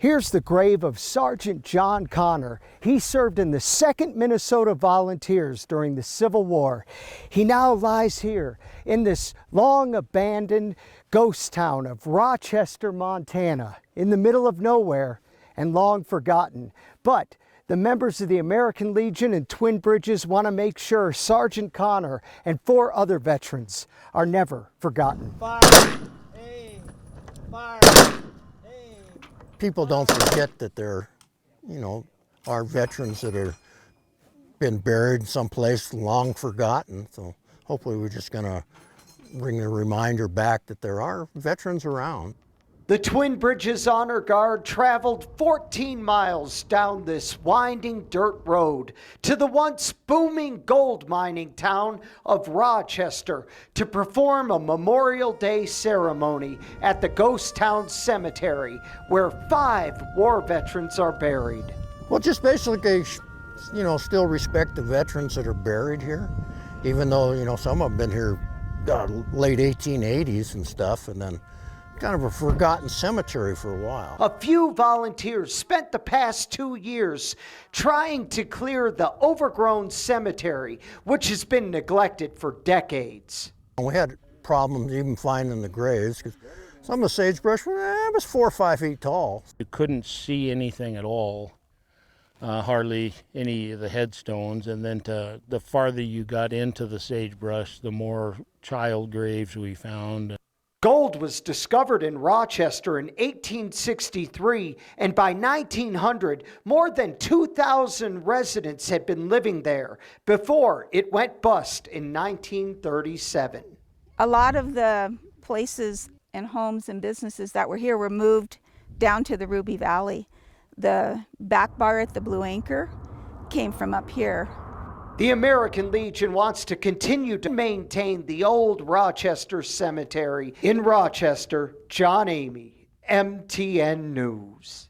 Here's the grave of Sergeant John Connor. He served in the 2nd Minnesota Volunteers during the Civil War. He now lies here in this long abandoned ghost town of Rochester, Montana, in the middle of nowhere and long forgotten. But the members of the American Legion in Twin Bridges want to make sure Sergeant Connor and 4 other veterans are never forgotten. Fire! Hey! Fire! Hey! People don't forget that there, are veterans that are been buried someplace long forgotten. So hopefully we're just going to bring the reminder back that there are veterans around. The Twin Bridges Honor Guard traveled 14 miles down this winding dirt road to the once booming gold mining town of Rochester to perform a Memorial Day ceremony at the Ghost Town Cemetery, where 5 war veterans are buried. Well, just basically, still respect the veterans that are buried here, even though, some of them been here late 1880s and stuff, and then kind of a forgotten cemetery for a while. A few volunteers spent the past 2 years trying to clear the overgrown cemetery, which has been neglected for decades. We had problems even finding the graves because some of the sagebrush was 4 or 5 feet tall. You couldn't see anything at all, hardly any of the headstones, and then the farther you got into the sagebrush, the more child graves we found. Gold was discovered in Rochester in 1863, and by 1900, more than 2,000 residents had been living there before it went bust in 1937. A lot of the places and homes and businesses that were here were moved down to the Ruby Valley. The back bar at the Blue Anchor came from up here. The American Legion wants to continue to maintain the old Rochester Cemetery. In Rochester, John Amy, MTN News.